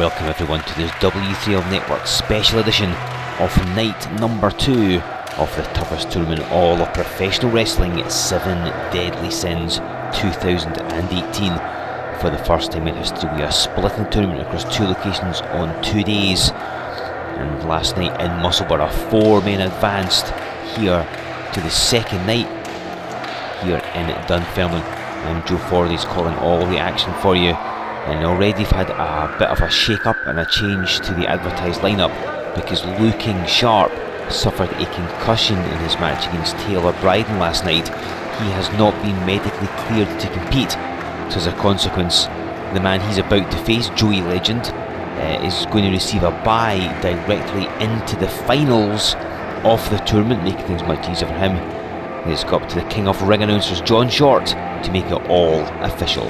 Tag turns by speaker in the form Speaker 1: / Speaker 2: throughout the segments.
Speaker 1: Welcome everyone to this W3L Network special edition of night number 2 of the toughest tournament in all of professional wrestling, 7 Deadly Sins 2018. For the first time in history, we are splitting the tournament across 2 locations on 2 days. And last night in Musselburgh, 4 men advanced here to the second night here in Dunfermline. And Joe Fordy's calling all the action for you. And already we've had a bit of a shake-up and a change to the advertised lineup, because Looking Sharp suffered a concussion in his match against Taylor Bryden last night. He has not been medically cleared to compete, so as a consequence, the man he's about to face, Joey Legend, is going to receive a bye directly into the finals of the tournament, making things much easier for him. It's got up to the king of ring announcers, John Short, to make it all official.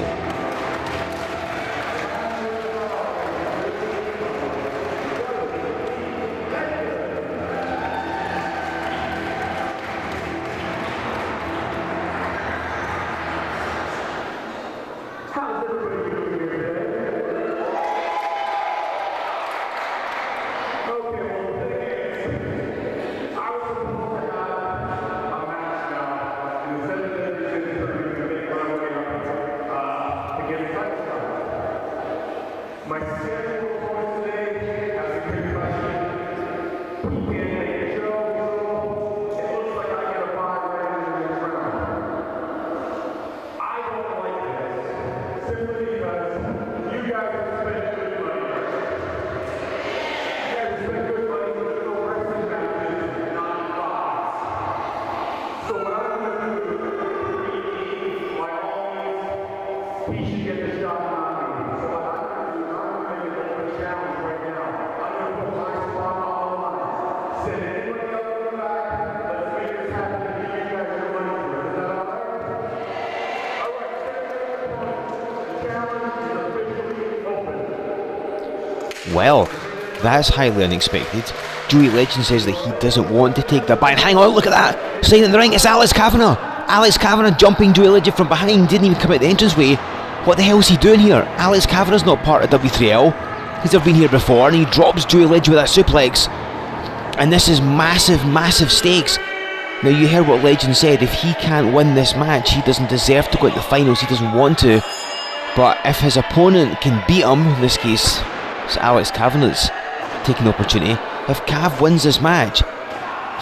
Speaker 1: Well, that's highly unexpected. Joey Legend says that he doesn't want to take the bye. Hang on, look at that! Staying in the ring, it's Alex Kavanagh! Alex Kavanagh jumping Joey Legend from behind, didn't even come out the entranceway. What the hell is he doing here? Alex Kavanagh's not part of W3L. He's never been here before, and he drops Joey Legend with that suplex. And this is massive, massive stakes. Now, you heard what Legend said. If he can't win this match, he doesn't deserve to go to the finals. He doesn't want to. But if his opponent can beat him, in this case, it's Alex Kavanagh's taking the opportunity. If Cav wins this match,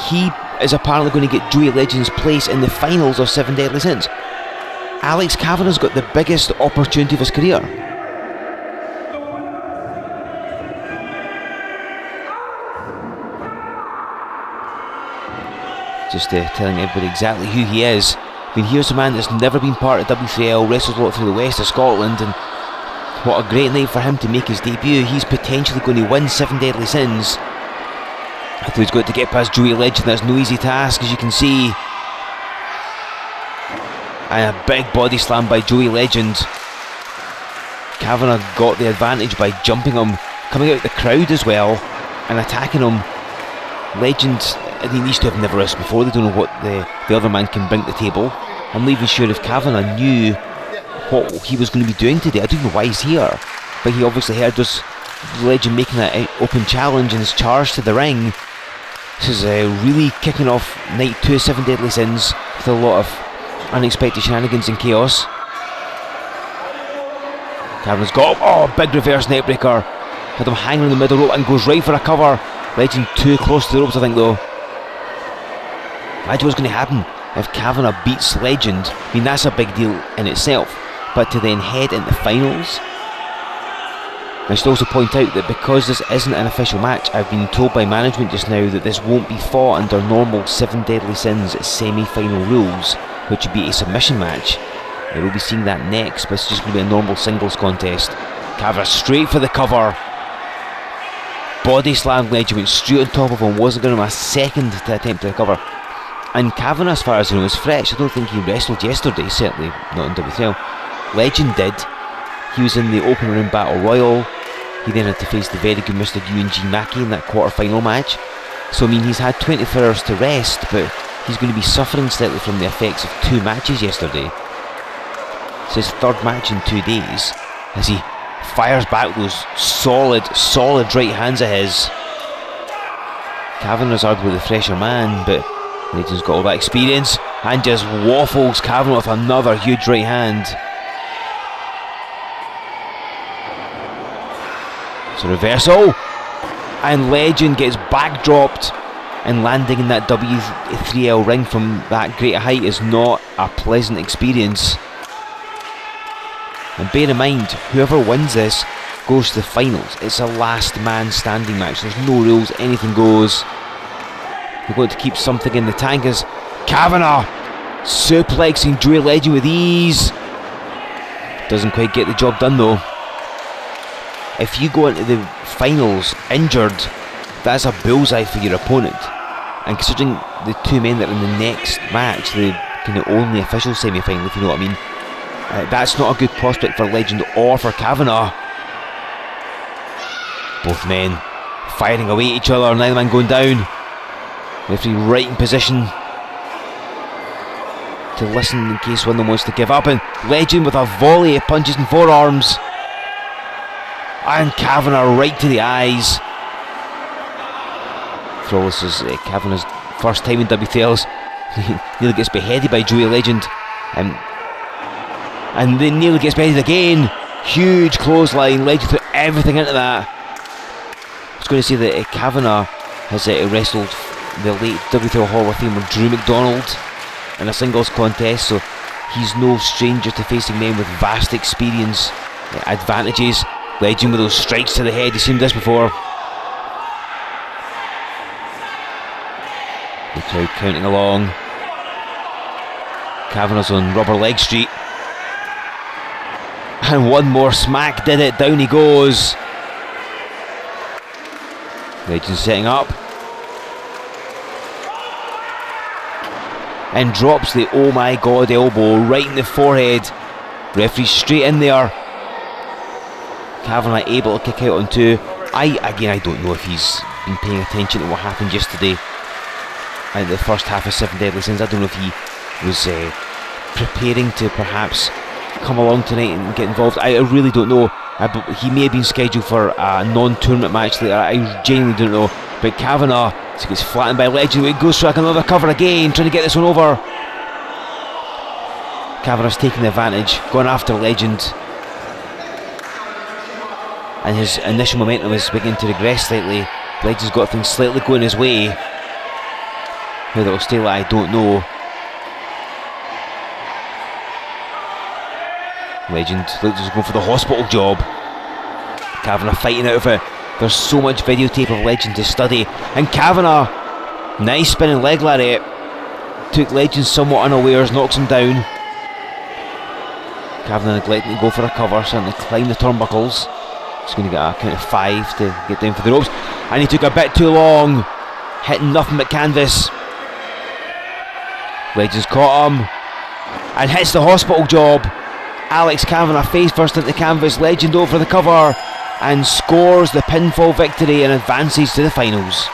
Speaker 1: he is apparently going to get Joey Legend's place in the finals of 7 Deadly Sins. Alex Kavanagh's got the biggest opportunity of his career. Just telling everybody exactly who he is. I mean, here's a man that's never been part of W3L, wrestles a lot through the west of Scotland, and what a great night for him to make his debut. He's potentially going to win 7 Deadly Sins. I thought he's got to get past Joey Legend. That's no easy task, as you can see. And a big body slam by Joey Legend. Kavanagh got the advantage by jumping him, coming out the crowd as well, and attacking him. Legend, he needs to have never wrestled before. They don't know what the other man can bring to the table. I'm not even sure if Kavanagh knew what he was going to be doing today. I don't know why he's here, but he obviously heard this Legend making that open challenge and his charge to the ring. This is really kicking off night 2 of 7 Deadly Sins with a lot of unexpected shenanigans and chaos. Kavanagh's got big reverse neckbreaker, had him hanging in the middle rope and goes right for a cover. Legend too close to the ropes, I think, though. Imagine what's going to happen if Kavanagh beats Legend. I mean, that's a big deal in itself. But to then head into finals. I should also point out that because this isn't an official match, I've been told by management just now that this won't be fought under normal 7 Deadly Sins semi-final rules, which would be a submission match. We'll be seeing that next, but it's just going to be a normal singles contest. Kavanagh straight for the cover. Body slam. Legend went straight on top of him, wasn't going to have a second to attempt to recover. And Kavanagh, as far as I know, is fresh. I don't think he wrestled yesterday, certainly not in W3L. Legend did. He was in the open round battle royal. He then had to face the very good Mr. UNG Mackey in that quarter-final match. So I mean, he's had 24 hours to rest, but he's going to be suffering slightly from the effects of 2 matches yesterday. It's his 3rd match in 2 days, as he fires back those solid right hands of his. Kavanagh's arguably the fresher man, but Legend's got all that experience and just waffles Kavanagh with another huge right hand. It's a reversal, and Legend gets backdropped, and landing in that W3L ring from that great height is not a pleasant experience. And bear in mind, whoever wins this goes to the finals. It's a last man standing match. There's no rules, anything goes. We're going to keep something in the tank as Kavanagh suplexing Joey Legend with ease. Doesn't quite get the job done though. If you go into the finals injured, that's a bullseye for your opponent. And considering the two men that are in the next match, the kind of only official semi-final, if you know what I mean, that's not a good prospect for Legend or for Kavanagh. Both men firing away at each other, neither man going down. Referee right in position to listen in case one of them wants to give up, and Legend with a volley of punches and forearms, and Kavanagh right to the eyes. For all this is Kavanagh's first time in W3Ls. He nearly gets beheaded by Joey Legend, and then nearly gets beheaded again. Huge clothesline. Legend threw everything into that. I was going to say that Kavanagh has wrestled the late W3L Hall of Famer Drew McDonald in a singles contest, so he's no stranger to facing men with vast experience, advantages. Legend with those strikes to the head, you've seen this before. The crowd counting along. Kavanagh's on rubber leg street, and one more smack did it. Down he goes. Legend setting up and drops the oh my god elbow right in the forehead. Referee straight in there. Kavanagh able to kick out on two. I don't know if he's been paying attention to what happened yesterday in the first half of 7 Deadly Sins. I don't know if he was preparing to perhaps come along tonight and get involved. I really don't know. He may have been scheduled for a non-tournament match later. I genuinely don't know. But Kavanagh gets flattened by Legend. It goes for like another cover again, trying to get this one over. Kavanagh's taking the advantage, going after Legend, and his initial momentum is beginning to regress slightly. Legend's got things slightly going his way. How that'll stay like, I don't know. Legend looks like he's going for the hospital job. Kavanagh fighting out of it. There's so much videotape of Legend to study, and Kavanagh, nice spinning leg lariat, took Legend somewhat unawares, knocks him down. Kavanagh neglecting to go for a cover, starting to climb the turnbuckles. He's going to get a count of 5 to get down for the ropes, and he took a bit too long, hitting nothing but canvas. Legend's caught him and hits the hospital job. Alex Kavanagh face first into canvas. Legend over the cover and scores the pinfall victory and advances to the finals.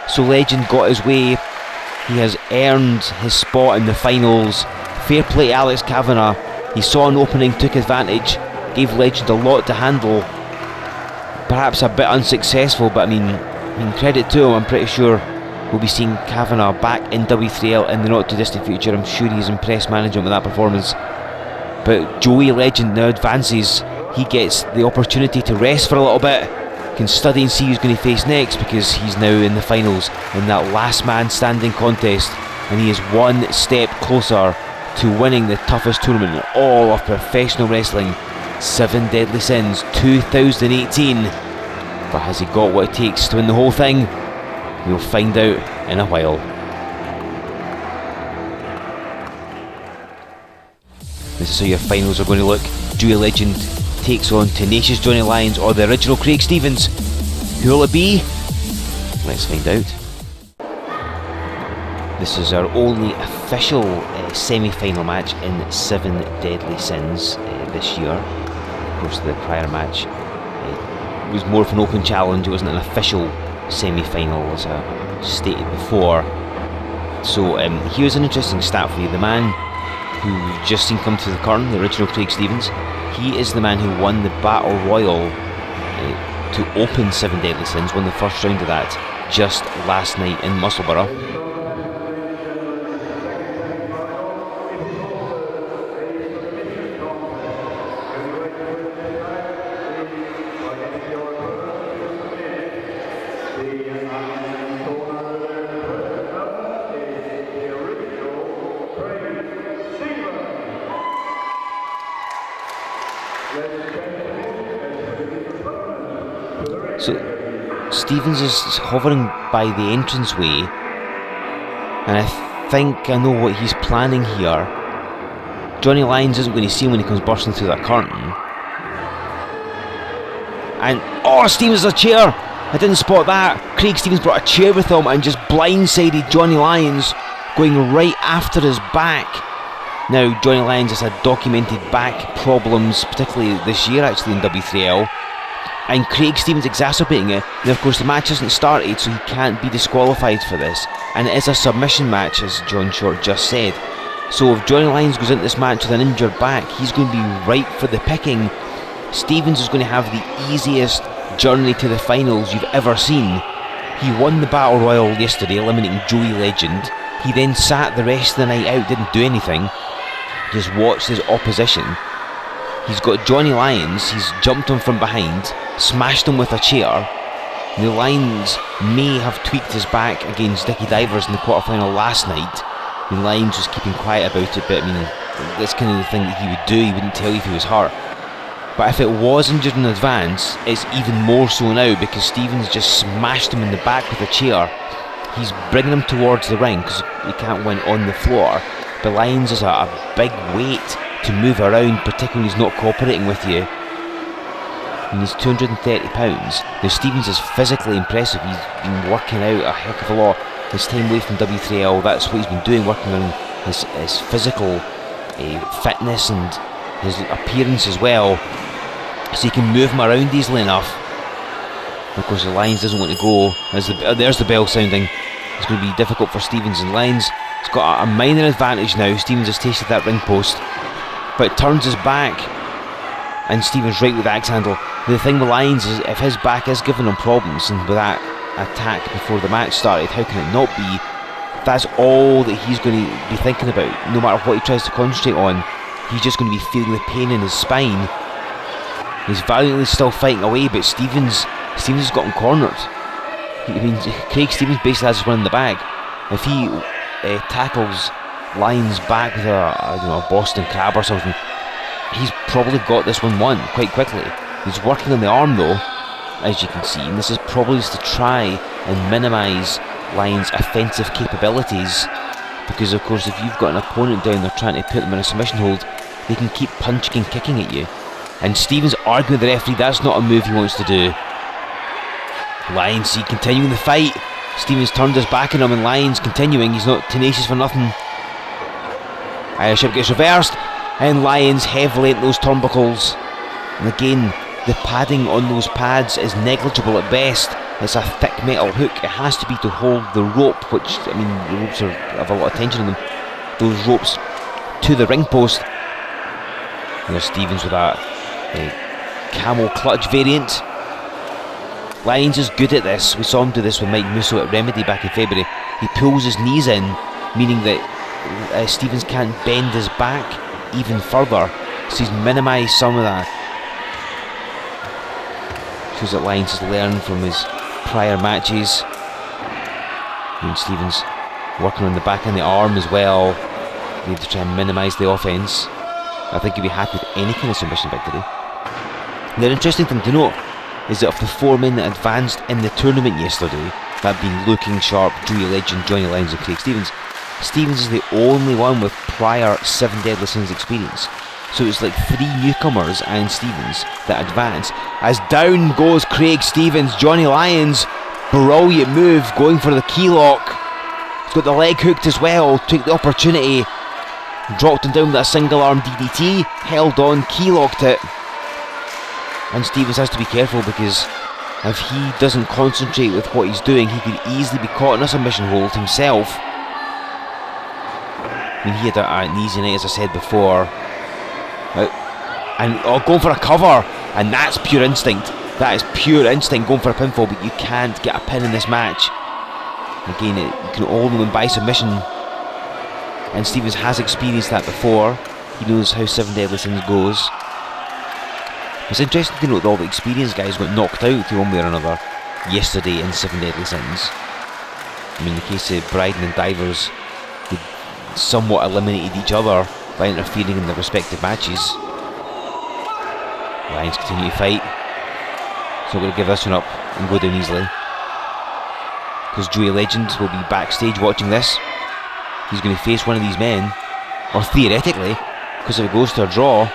Speaker 1: So Legend got his way. He has earned his spot in the finals. Fair play to Alex Kavanagh. He saw an opening, took advantage, gave Legend a lot to handle. Perhaps a bit unsuccessful, but I mean credit to him. I'm pretty sure we'll be seeing Kavanagh back in W3L in the not too distant future. I'm sure he's impressed management with that performance. But Joey Legend now advances. He gets the opportunity to rest for a little bit, can study and see who's going to face next, because he's now in the finals in that last man standing contest, and he is one step closer to winning the toughest tournament in all of professional wrestling, 7 Deadly Sins 2018. But has he got what it takes to win the whole thing? We'll find out in a while. This is how your finals are going to look. Joey Legend takes on Tenacious Johnny Lyons or the original Craig Stevens. Who will it be? Let's find out. This is our only official semi-final match in 7 Deadly Sins this year. Of course, the prior match was more of an open challenge. It wasn't an official semi-final, as I stated before. So here's an interesting stat for you. The man who we've just seen come through the curtain, the original Craig Stevens, he is the man who won the Battle Royal to open 7 Deadly Sins, won the first round of that just last night in Musselburgh. So Stevens is hovering by the entranceway, and I think I know what he's planning here. Johnny Lyons isn't going to see him when he comes bursting through that curtain. And oh, Stevens has a chair! I didn't spot that. Craig Stevens brought a chair with him and just blindsided Johnny Lyons, going right after his back. Now Johnny Lyons has had documented back problems, particularly this year actually in W3L. And Craig Stevens exacerbating it. Now of course the match hasn't started, so he can't be disqualified for this. And it is a submission match, as John Short just said. So if Johnny Lyons goes into this match with an injured back, he's going to be ripe for the picking. Stevens is going to have the easiest journey to the finals you've ever seen. He won the Battle Royal yesterday, eliminating Joey Legend. He then sat the rest of the night out, didn't do anything, just watched his opposition. He's got Johnny Lyons, he's jumped him from behind, smashed him with a chair. Now Lyons may have tweaked his back against Dickie Divers in the quarterfinal last night. I mean, Lyons was keeping quiet about it, but I mean, that's kind of the thing that he would do. He wouldn't tell you if he was hurt. But if it was injured in advance, it's even more so now, because Stevens just smashed him in the back with a chair. He's bringing him towards the ring because he can't win on the floor. But Lyons is a big weight to move around, particularly when he's not cooperating with you. And he's 230 pounds. Now Stevens is physically impressive. He's been working out a heck of a lot. His time away from W3L, that's what he's been doing, working on his physical fitness and his appearance as well, so he can move him around easily enough. And of course the Lyons doesn't want to go. There's the bell sounding. It's going to be difficult for Stevens, and Lyons has got a minor advantage now. Stevens has tasted that ring post, but turns his back, and Stevens right with the axe handle. The thing with Lyons is, if his back is giving him problems, and with that attack before the match started, how can it not be? That's all that he's going to be thinking about. No matter what he tries to concentrate on, he's just going to be feeling the pain in his spine. He's valiantly still fighting away, but Stevens has got him cornered. Craig Stevens basically has his one in the bag. If he tackles Lyons back with a Boston Crab or something, he's probably got this one won quite quickly. He's working on the arm though, as you can see, and this is probably just to try and minimise Lyons' offensive capabilities, because of course if you've got an opponent down there trying to put them in a submission hold, they can keep punching and kicking at you. And Stevens arguing with the referee, that's not a move he wants to do. Lyons continuing the fight. Stevens turned his back on him, and Lyons continuing. He's not tenacious for nothing. Irish whip gets reversed, and Lyons heavily into those turnbuckles. And again, the padding on those pads is negligible at best. It's a thick metal hook. It has to be to hold the rope, which, I mean, the ropes have a lot of tension in them. Those ropes to the ring post. And there's Stevens with that camel clutch variant. Lyons is good at this. We saw him do this with Mike Musso at Remedy back in February. He pulls his knees in, meaning that Stevens can't bend his back even further, so he's minimised some of that. Shows that Lyons has learned from his prior matches. And Stevens working on the back and the arm as well. Need to try and minimise the offence. I think he'd be happy with any kind of submission victory. The interesting thing to note is that of the 4 men that advanced in the tournament yesterday, that being Looking Sharp, Joey Legend, Johnny Lyons and Craig Stevens, Stevens is the only one with prior 7 Deadly Sins experience. So it's like 3 newcomers and Stevens that advance. As down goes Craig Stevens, Johnny Lyons, brilliant move, going for the key lock. He's got the leg hooked as well, took the opportunity, dropped him down with a single arm DDT, held on, key locked it. And Stevens has to be careful because If he doesn't concentrate with what he's doing, he could easily be caught in a submission hold himself. I mean, he had an easy night, as I said before. And going for a cover, and that's pure instinct. That is pure instinct, going for a pinfall, but you can't get a pin in this match. Again, you can only win by submission, and Stevens has experienced that before. He knows how 7 Deadly Sins goes. It's interesting to note that all the experienced guys got knocked out through one way or another yesterday in 7 Deadly Sins. I mean, in the case of Bryden and Divers, they somewhat eliminated each other by interfering in their respective matches. Lions continue to fight. So we're going to give this one up and go down easily, because Joey Legend will be backstage watching this. He's going to face one of these men, or theoretically, because if it goes to a draw,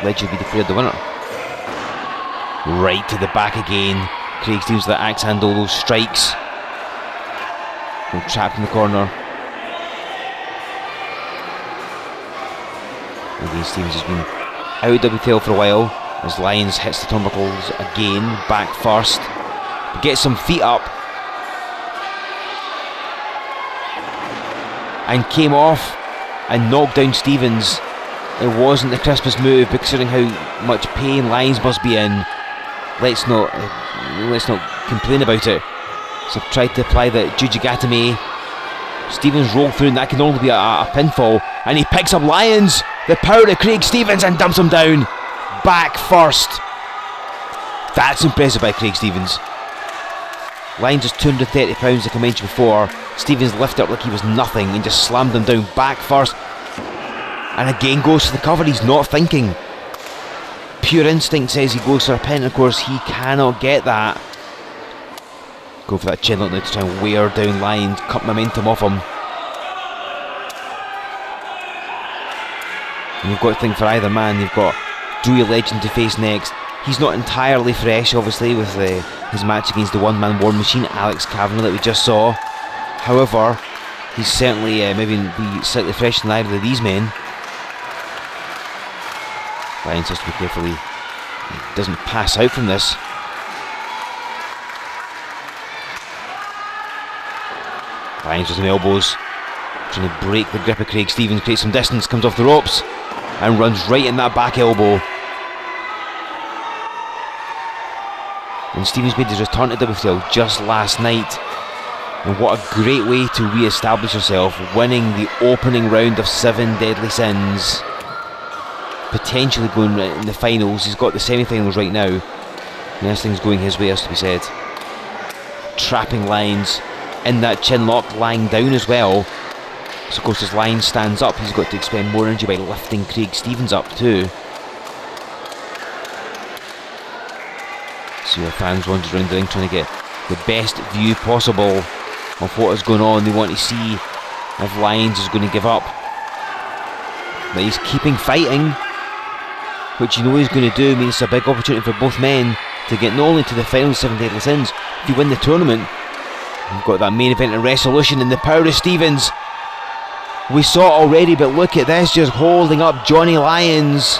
Speaker 1: Legend will be declared the winner. Right to the back again. Craig Stevens with the axe handle, those strikes. And trapped in the corner. Again, Stevens has been out of W3L for a while, as Lyons hits the turnbuckles again, back first. Gets some feet up. And came off and knocked down Stevens. It wasn't the crispest move, but considering how much pain Lyons must be in, let's not complain about it. So tried to apply the Jujigatame. Stevens rolled through, and that can only be a pinfall, and he picks up Lyons, the power of Craig Stevens, and dumps him down back first. That's impressive by Craig Stevens. Lyons is 230 pounds, like I mentioned before. Stevens lifted up like he was nothing and just slammed him down back first. And again goes for the cover. He's not thinking. Pure instinct says he goes for a pin. Of course, he cannot get that. Go for that chin lock now to try and wear down Lyons, cut momentum off him. And you've got to think for either man. You've got Joey Legend to face next. He's not entirely fresh, obviously, with his match against the one-man war machine, Alex Kavanagh, that we just saw. However, he's certainly maybe be slightly fresher than either of these men. Lyons has to be careful he doesn't pass out from this. Lyons with some elbows, trying to break the grip of Craig Stevens, create some distance, comes off the ropes, and runs right in that back elbow. And Stevens made his return to W3L just last night. And what a great way to re-establish yourself, winning the opening round of 7 Deadly Sins. Potentially going in the finals. He's got the semi-finals right now. And this thing's going his way, has to be said. Trapping Lyons in that chin lock, lying down as well. So of course as Lyons stands up, he's got to expend more energy by lifting Craig Stevens up too. So your fans wander around the ring trying to get the best view possible of what is going on. They want to see if Lyons is going to give up. But he's keeping fighting, which you know he's going to do. Means it's a big opportunity for both men to get not only to the final 7 Deadly Sins. If you win the tournament, you've got that main event in Wrestlution, and the power of Stevens. We saw it already, but look at this, just holding up Johnny Lyons.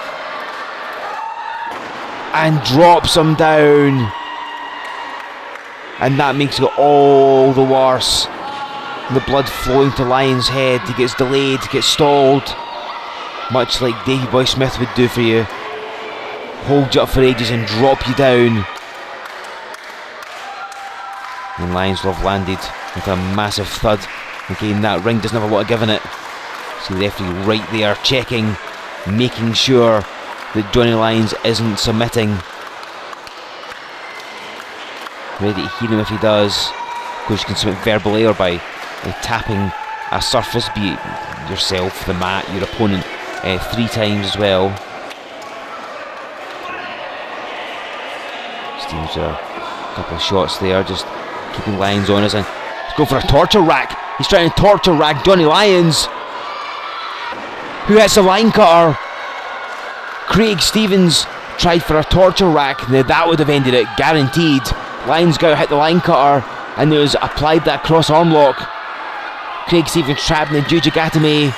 Speaker 1: And drops him down. And that makes it all the worse. The blood flowing to Lyons' head. He gets delayed, gets stalled. Much like Davey Boy Smith would do for you. Hold you up for ages and drop you down. And Lyons will have landed with a massive thud. Again, that ring doesn't have a lot of give in it. So the referee right there checking, making sure that Johnny Lyons isn't submitting. Ready to hear him if he does. Of course, you can submit verbally or by tapping a surface, be it yourself, the mat, your opponent, 3 times as well. Stevens with a couple of shots there, just keeping Lyons on us, and he's going for a torture rack. He's trying to torture rack Johnny Lyons, who hits a line cutter. Craig Stevens tried for a torture rack. Now that would have ended it, guaranteed. Lyons got hit the line cutter, and there was applied that cross arm lock. Craig Stevens trapped in the Jujigatame,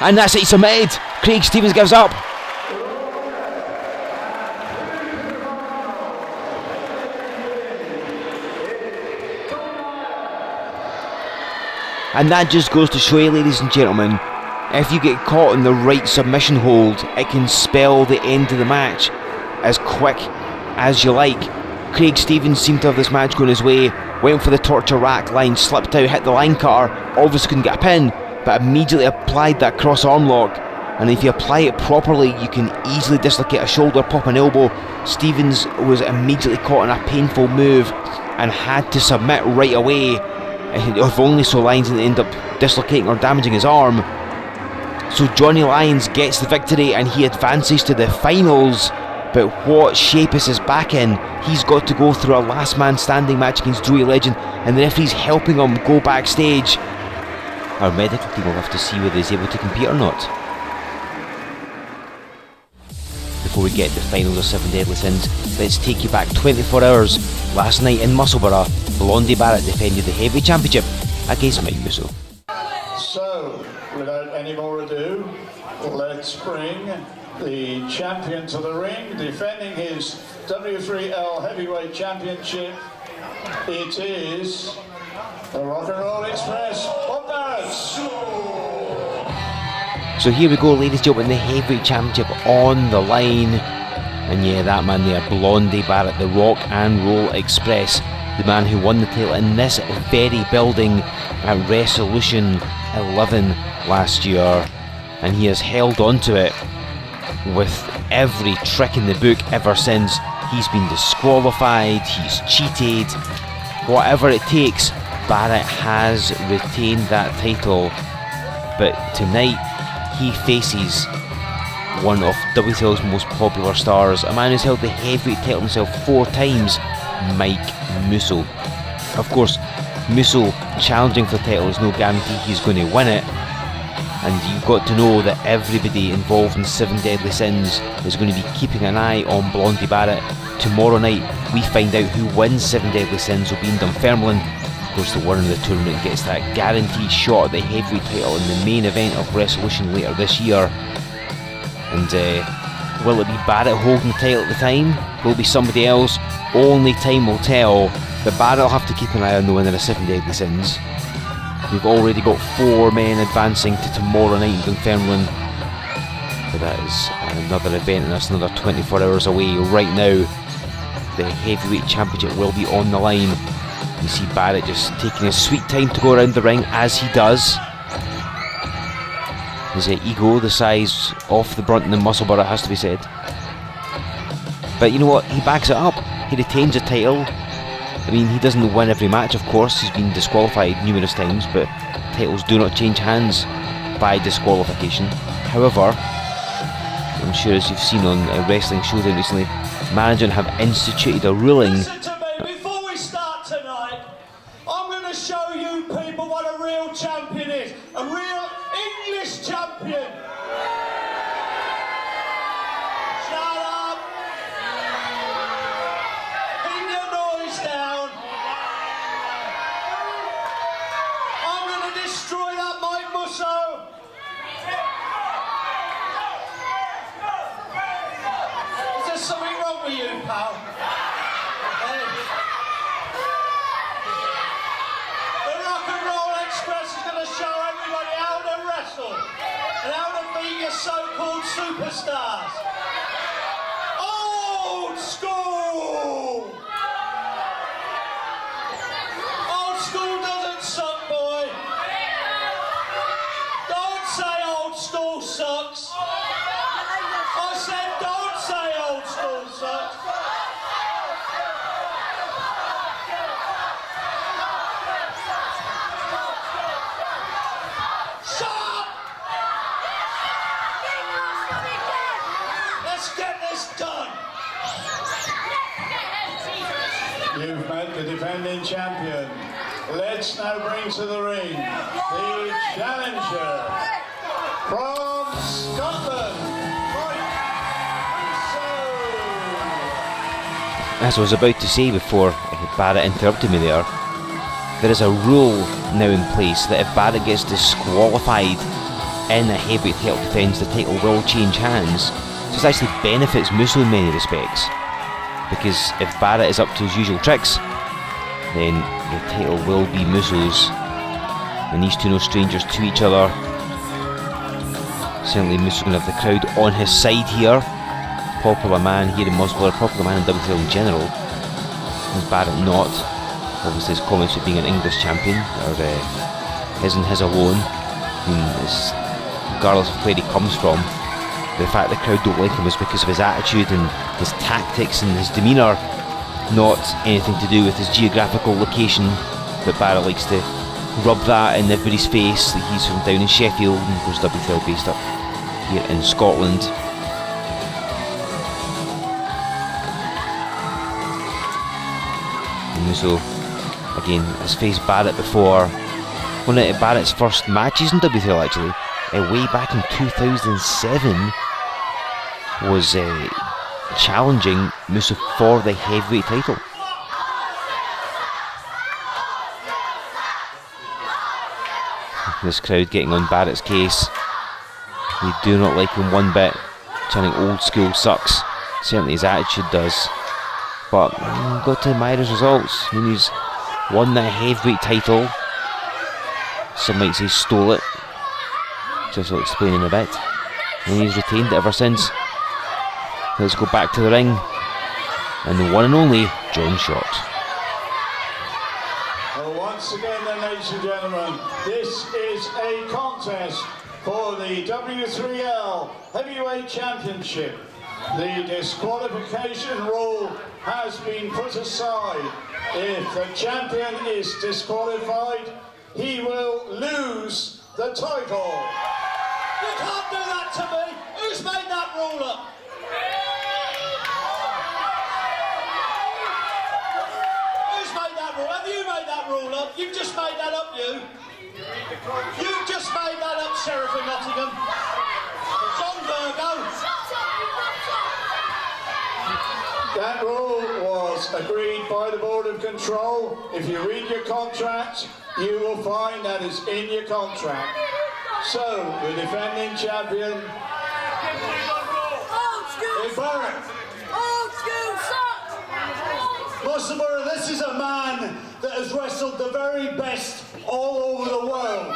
Speaker 1: and that's it, he submitted. Craig Stevens gives up. And that just goes to show you, ladies and gentlemen, if you get caught in the right submission hold, it can spell the end of the match as quick as you like. Craig Stevens seemed to have this match going his way, went for the torture rack line, slipped out, hit the line cutter, obviously couldn't get a pin, but immediately applied that cross arm lock. And if you apply it properly, you can easily dislocate a shoulder, pop an elbow. Stevens was immediately caught in a painful move and had to submit right away. If only so Lyons didn't end up dislocating or damaging his arm. So Johnny Lyons gets the victory and he advances to the finals. But what shape is his back in? He's got to go through a last man standing match against Joey Legend, and the referee's helping him go backstage. Our medical team will have to see whether he's able to compete or not. Before we get to the finals of 7 Deadly Sins, let's take you back 24 hours. Last night in Musselburgh, Blondie Barratt defended the Heavyweight Championship against Mike Musso.
Speaker 2: So, without any more ado, let's bring the champion to the ring, defending his W3L Heavyweight Championship. It is the Rock and Roll Express, Bob Barratt.
Speaker 1: So here we go, ladies and gentlemen, the Heavyweight Championship on the line. And yeah, that man there, Blondie Barratt, the Rock and Roll Express, the man who won the title in this very building at Wrestlution XI last year. And he has held on to it with every trick in the book ever since. He's been disqualified, he's cheated, whatever it takes, Barratt has retained that title. But tonight he faces one of W3L's most popular stars, a man who's held the heavyweight title himself 4 times, Mike Musso. Of course, Musso challenging for the title is no guarantee he's going to win it. And you've got to know that everybody involved in 7 Deadly Sins is going to be keeping an eye on Blondie Barratt. Tomorrow night we find out who wins 7 Deadly Sins will be in Dunfermline. Of course, the winner of the tournament gets that guaranteed shot at the heavyweight title in the main event of Wrestlution later this year. And will it be Barratt holding the title at the time? Will it be somebody else? Only time will tell. But Barratt will have to keep an eye on the winner of 7 Deadly Sins. We've already got 4 men advancing to tomorrow night in Dunfermline. But that is another event and that's another 24 hours away. Right now, the Heavyweight Championship will be on the line. You see Barratt just taking his sweet time to go around the ring, as he does. His ego, the size of the Brunton and Musselburgh, has to be said. But you know what, he backs it up. He retains the title. I mean, he doesn't win every match, of course. He's been disqualified numerous times, but titles do not change hands by disqualification. However, I'm sure as you've seen on Wrestling Showdown recently, management have instituted a ruling.
Speaker 2: Listen to me, before we start tonight, I'm going to show you people what a real champion is. A real English champion. Shut up. Keep your noise down. I'm going to destroy that Mike Musso. Is there something wrong with you, pal? The Rock and Roll Express is going to show everybody how to wrestle and how to beat your so-called superstars. Old school! Old school doesn't suck, boy. Don't say old school sucks. I said don't say old school sucks. Shut up! Let's get this done. You've met the defending champion. Let's now bring to the ring the challenger from Scotland, Mike Musso.
Speaker 1: As I was about to say before Barratt interrupted me there is a rule now in place that if Barratt gets disqualified in a heavyweight title defence, the title will change hands. So this actually benefits Musso in many respects, because if Barratt is up to his usual tricks, then the title will be Musso's. and these two no strangers to each other. Certainly Musso going to have the crowd on his side here. Popular man here in Muswell, popular man in W3L in general. And Barratt not. Obviously his comments of being an English champion are his and his alone. Regardless of where he comes from, the fact the crowd don't like him is because of his attitude and his tactics and his demeanour, not anything to do with his geographical location. But Barratt likes to rub that in everybody's face that he's from down in Sheffield and of course W3L based up here in Scotland. So again, has faced Barratt before. One of Barratt's first matches in W3L actually, way back in 2007, was challenging Musso for the heavyweight title. This crowd getting on Barratt's case. They do not like him one bit, chanting old school sucks. Certainly his attitude does. But got to admire his results. I mean, he's won that heavyweight title. Some might say stole it, just I'll explain in a bit. And he's retained it ever since. Let's go back to the ring. And the one and only John Short.
Speaker 2: Well, once again then, ladies and gentlemen, this is a contest for the W3L Heavyweight Championship. The disqualification rule has been put aside. If the champion is disqualified, he will lose the title.
Speaker 3: You can't do that to me! Who's made that rule up? Who's made that rule? Have you made that rule up? You've just made that up, you. You've just made that up, Sheriff of Nottingham. John Virgo.
Speaker 2: That rule was agreed by the Board of Control. If you read your contract, you will find that is in your contract. So, the defending champion is Barratt.
Speaker 3: Old school sucks! Musselburgh, this is a man that has wrestled the very best all over the world.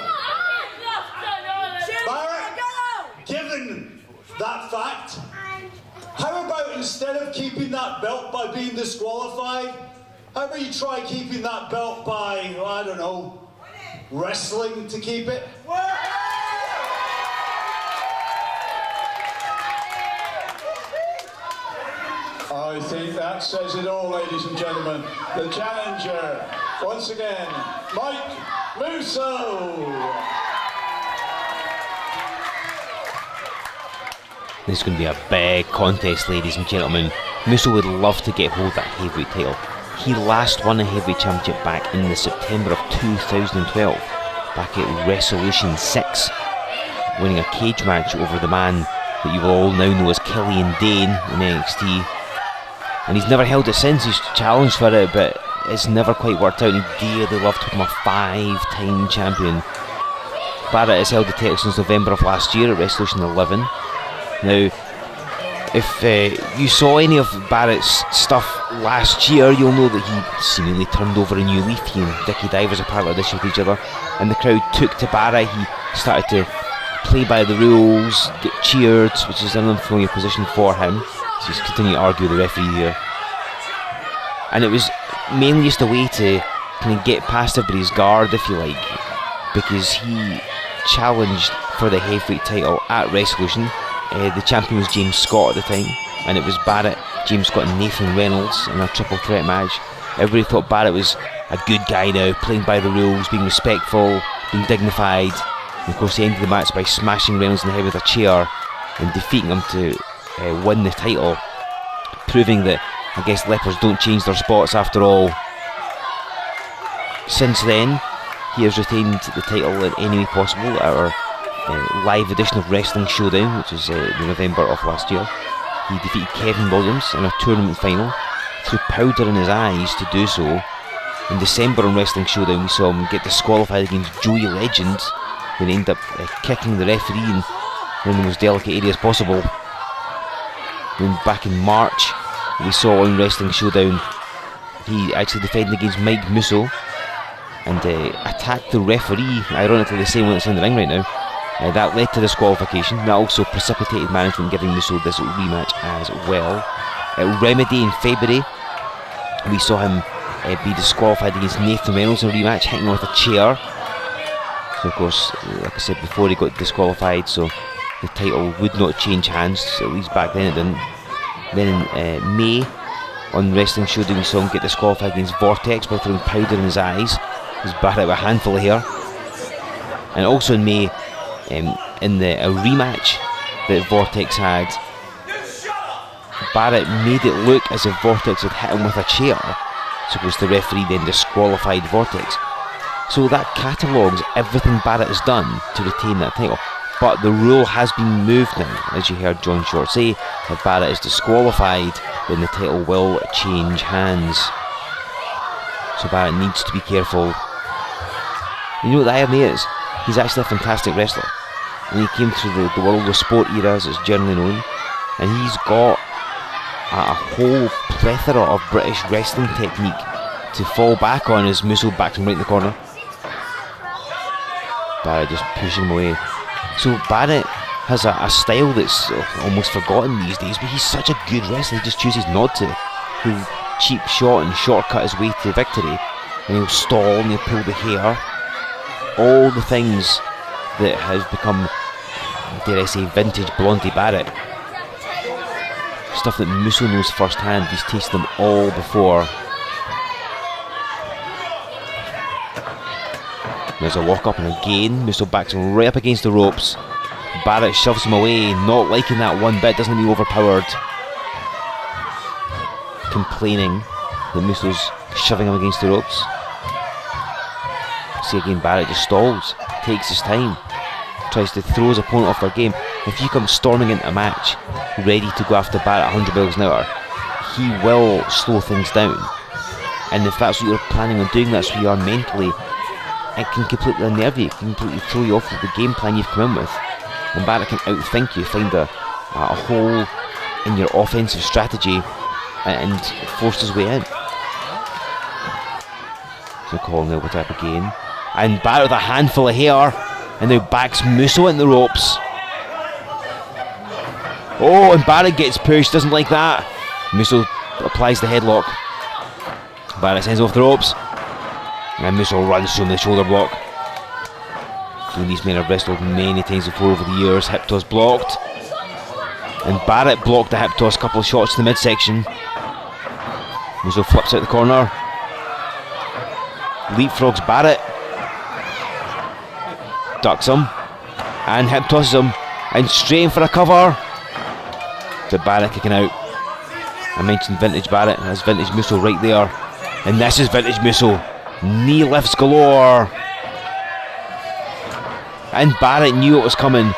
Speaker 3: Barratt, given that fact, how about instead of keeping that belt by being disqualified, how about you try keeping that belt by, I don't know, wrestling to keep it?
Speaker 2: I think that says it all, ladies and gentlemen. The challenger, once again, Mike Musso.
Speaker 1: This is going to be a big contest, ladies and gentlemen. Musso would love to get hold of that heavyweight title. He last won a heavyweight championship back in the September of 2012, back at Wrestlution XII, winning a cage match over the man that you will all now know as Killian Dane in NXT. And he's never held it since. He's challenged for it, but it's never quite worked out. He dearly loved to become a 5-time champion. Barratt has held the title since November of last year at Wrestlution XI. Now, if you saw any of Barratt's stuff last year, you'll know that he seemingly turned over a new leaf. He and Dickie Divers apparently auditioned with each other, and the crowd took to Barratt. He started to play by the rules, get cheered, which is an unfamiliar position for him. So he's continuing to argue with the referee here. And it was mainly just a way to kind of get past everybody's guard, if you like, because he challenged for the heavyweight title at Wrestlution. The champion was James Scott at the time, and it was Barratt, James Scott and Nathan Reynolds in a triple threat match. Everybody thought Barratt was a good guy now, playing by the rules, being respectful, being dignified. And of course he ended the match by smashing Reynolds in the head with a chair and defeating him to win the title, proving that I guess lepers don't change their spots after all. Since then, he has retained the title in any way possible at our live edition of Wrestling Showdown, which is in November of last year. He defeated Kevin Williams in a tournament final, threw powder in his eyes to do so. In December on Wrestling Showdown we saw him get disqualified against Joey Legend, when he ended up kicking the referee in the most delicate areas possible. Then back in March we saw on Wrestling Showdown he actually defended against Mike Musso, and attacked the referee, ironically the same one that's in the ring right now. That led to disqualification. That also precipitated management giving Musso this rematch as well. Remedy in February, we saw him be disqualified against Nathan Reynolds in a rematch, hitting him with a chair. So of course, like I said before, he got disqualified, so the title would not change hands, at least back then it didn't. Then in May, on Wrestling Show, we saw him get disqualified against Vortex by throwing powder in his eyes. He was Barratt with a handful of hair. And also in May, in a rematch that Vortex had, Barratt made it look as if Vortex had hit him with a chair. So of course the referee then disqualified Vortex. So that catalogues everything Barratt has done to retain that title. But the rule has been moved now, as you heard John Short say. If Barratt is disqualified, then the title will change hands. So Barratt needs to be careful. You know what the irony is? He's actually a fantastic wrestler. And he came through the world of sport era, as it's generally known. And he's got a whole plethora of British wrestling technique to fall back on as Musso backs him right in the corner. Barratt just pushing him away. So Barratt has a style that's almost forgotten these days, but he's such a good wrestler, he just chooses not to. He'll cheap shot and shortcut his way to victory, and he'll stall and he'll pull the hair. All the things that has become, dare I say, vintage Blondie Barratt. Stuff that Musso knows firsthand, he's tasted them all before. There's a lock up, and again Musso backs him right up against the ropes. Barratt shoves him away, not liking that one bit, doesn't he, overpowered. Complaining that Musso's shoving him against the ropes. See again, Barratt just stalls, takes his time, tries to throw his opponent off their game. If you come storming into a match ready to go after Barratt 100 miles an hour, he will slow things down. And if that's what you're planning on doing, that's who you are mentally, it can completely unnerve you, it can completely throw you off with the game plan you've come in with. And Barratt can outthink you, find a hole in your offensive strategy and force his way in. So calling the elbow tap again. And Barratt with a handful of hair, and now backs Musso in the ropes. Oh, and Barratt gets pushed, doesn't like that. Musso applies the headlock. Barratt sends off the ropes. And Musso runs through the shoulder block. These men have wrestled many times before over the years. Hip toss blocked. And Barratt blocked the hip toss, couple of shots to the midsection. Musso flips out the corner. Leapfrogs Barratt. Ducks him. And hip tosses him. And straight in for a cover. But Barratt kicking out. I mentioned vintage Barratt. That's vintage Musso right there. And this is vintage Musso. Knee lifts galore. And Barratt knew it was coming.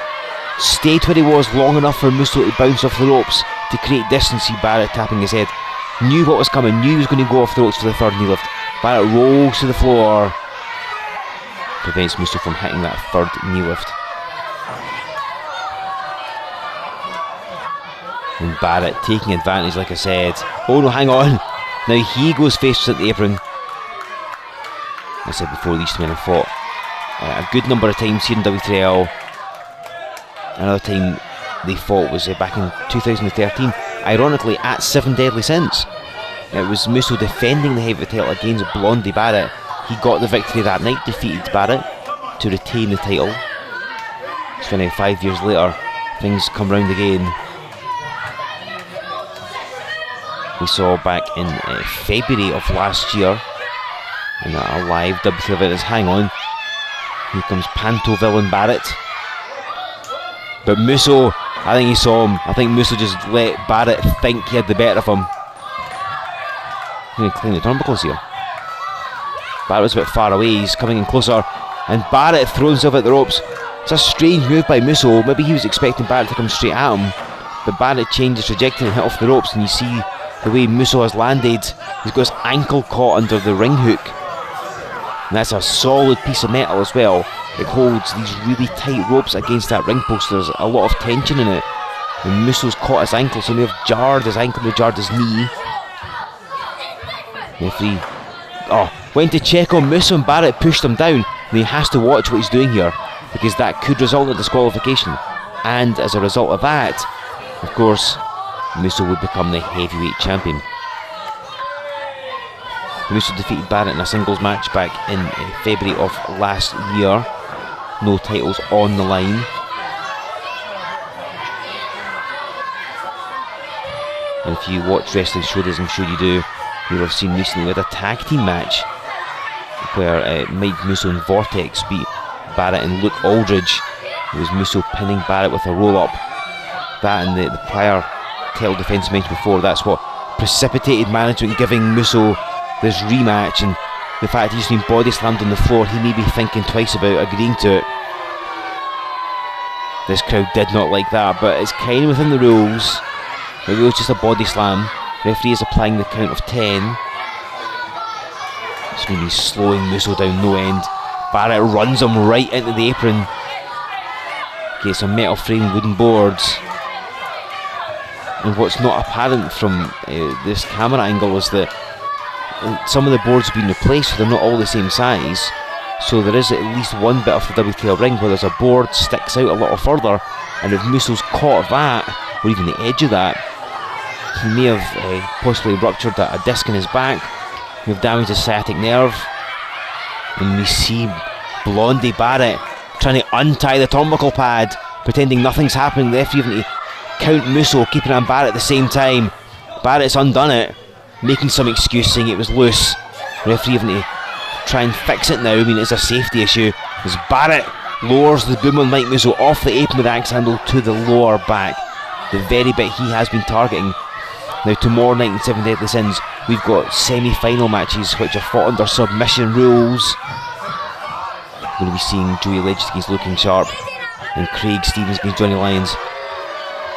Speaker 1: Stayed where he was long enough for Musso to bounce off the ropes to create distance. See Barratt tapping his head. Knew what was coming, knew he was going to go off the ropes for the third knee lift. Barratt rolls to the floor. Prevents Musso from hitting that third knee lift. And Barratt taking advantage, like I said. Oh no, hang on. Now he goes face at the apron. I said before, these two men have fought a good number of times here in W3L. Another time they fought was back in 2013, ironically at 7 Deadly Sins. It was Musso defending the heavyweight title against Blondie Barratt. He got the victory that night, defeated Barratt to retain the title. So now 5 years later, things come round again. We saw back in February of last year in a live W3L event. Hang on, here comes Panto Villain Barratt. But Musso, I think he saw him. I think Musso just let Barratt think he had the better of him. I'm going to clean the turnbuckles here. Barratt was a bit far away, he's coming in closer. And Barratt throws himself at the ropes. It's a strange move by Musso. Maybe he was expecting Barratt to come straight at him. But Barratt changed his trajectory and hit off the ropes. And you see the way Musso has landed. He's got his ankle caught under the ring hook. And that's a solid piece of metal as well. It holds these really tight ropes against that ring post. There's a lot of tension in it. And Musso's caught his ankle, so he may have jarred his ankle, may have jarred his knee. Referee went to check on Musso, and Barratt pushed him down. And he has to watch what he's doing here, because that could result in disqualification. And as a result of that, of course, Musso would become the heavyweight champion. Musso defeated Barratt in a singles match back in February of last year. No titles on the line. And if you watch wrestling shows, as I'm sure you do, you'll have seen recently we had a tag team match where Mike Musso and Vortex beat Barratt and Luke Aldridge. It was Musso pinning Barratt with a roll-up. That and the prior title defence mentioned before, that's what precipitated management giving Musso this rematch, and the fact he's been body slammed on the floor, he may be thinking twice about agreeing to it. This crowd did not like that, but it's kind of within the rules. It was just a body slam. The referee is applying the count of 10. It's going to be slowing Musso down no end. Barratt runs him right into the apron. Gets some metal frame wooden boards. And what's not apparent from this camera angle is that some of the boards have been replaced, so they're not all the same size. So there is at least one bit of the W3L ring where there's a board sticks out a little further, and if Musso's caught that, or even the edge of that, he may have possibly ruptured a disc in his back, may have damaged his sciatic nerve. And we see Blondie Barratt trying to untie the turnbuckle pad, pretending nothing's happening. The referee having to count Musso, keeping on Barratt at the same time. Barrett's undone it, making some excuse saying it was loose. The referee having to try and fix it now. I mean, it's a safety issue as Barratt lowers the boom on Mike Musso off the apron with the axe handle to the lower back, the very bit he has been targeting. Now tomorrow night in 7 Deadly Sins we've got semi-final matches which are fought under submission rules. We're going to be seeing Joey Legend against Looking Sharp and Craig Stevens against Johnny Lyons.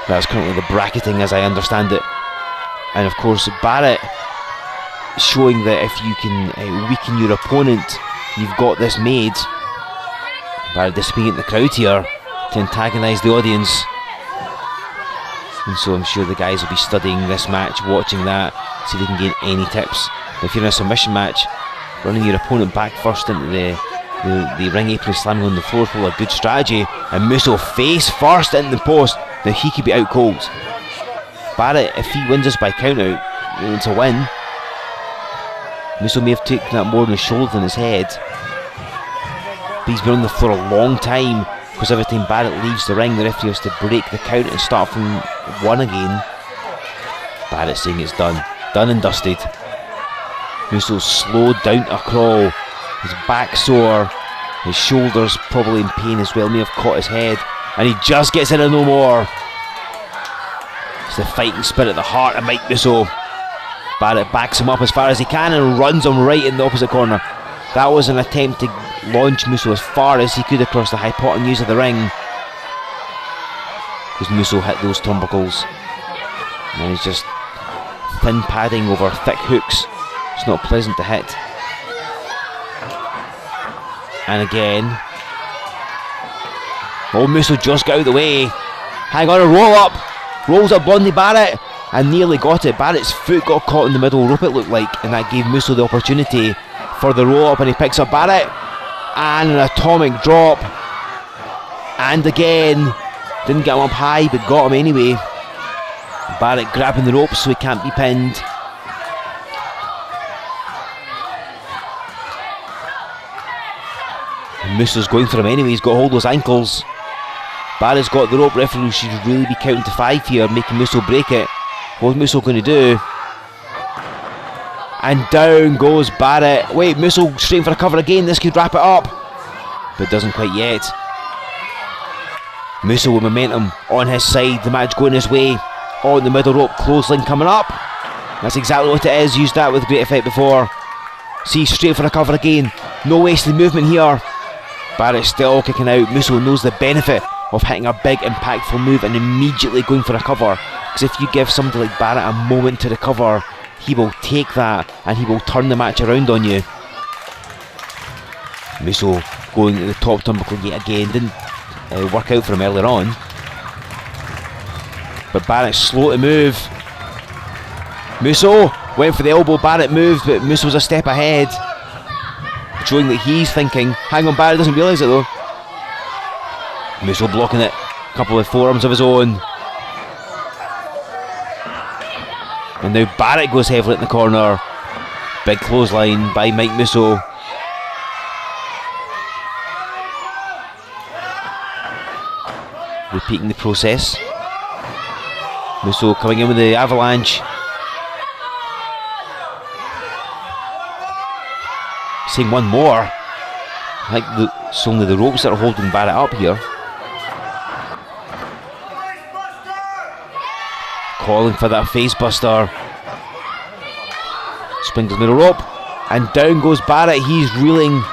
Speaker 1: That's currently the bracketing as I understand it. And of course Barratt showing that if you can weaken your opponent, you've got this made. Barratt dissipating the crowd here to antagonise the audience. And so I'm sure the guys will be studying this match, watching that, see if they can gain any tips. If you're in a submission match, running your opponent back first into the ring apron, slamming on the floor is probably a good strategy. And Musso face first into the post. Now he could be out cold. Barratt, if he wins this by count out, it's a win. Musso may have taken that more on his shoulder than his head, but he's been on the floor a long time, because every time Barratt leaves the ring, the referee has to break the count and start from 1 again. Barratt saying it's done and dusted. Musso's slowed down to a crawl, his back sore, his shoulders probably in pain as well, may have caught his head, and he just gets in and no more. It's the fighting spirit at the heart of Mike Musso. Barratt backs him up as far as he can and runs him right in the opposite corner. That was an attempt to launch Musso as far as he could across the hypotenuse of the ring, because Musso hit those turnbuckles, and he's just thin padding over thick hooks. It's not pleasant to hit. And again, Musso just got out of the way. Hang on, a roll up. Rolls up Blondie Barratt and nearly got it. Barrett's foot got caught in the middle rope, it looked like, and that gave Musso the opportunity for the roll up, and he picks up Barratt and an atomic drop. And again, didn't get him up high but got him anyway. Barratt grabbing the ropes so he can't be pinned. And Musso's going for him anyway, he's got hold of his ankles. Barrett's got the rope, referee should really be counting to 5 here, making Musso break it. What's Musso going to do? And down goes Barratt. Wait, Musso straight for a cover again, this could wrap it up. But doesn't quite yet. Musso with momentum on his side, the match going his way. On the middle rope, clothesline coming up. That's exactly what it is, used that with great effect before. See, straight for a cover again. No wasted movement here. Barrett's still kicking out. Musso knows the benefit of hitting a big impactful move and immediately going for a cover, because if you give somebody like Barratt a moment to recover, he will take that and he will turn the match around on you. Musso going to the top turnbuckle yet again, didn't work out for him earlier on, but Barrett's slow to move. Musso Went for the elbow, Barratt moved, but Musso was a step ahead, showing that he's thinking, hang on, Barratt doesn't realise it though. Musso blocking it, a couple of forearms of his own. And now Barratt goes heavily in the corner. Big clothesline by Mike Musso. Repeating the process. Musso coming in with the avalanche. Seeing one more. I think it's only the ropes that are holding Barratt up here. Calling for that face buster. Springs the middle rope. And down goes Barratt. He's reeling.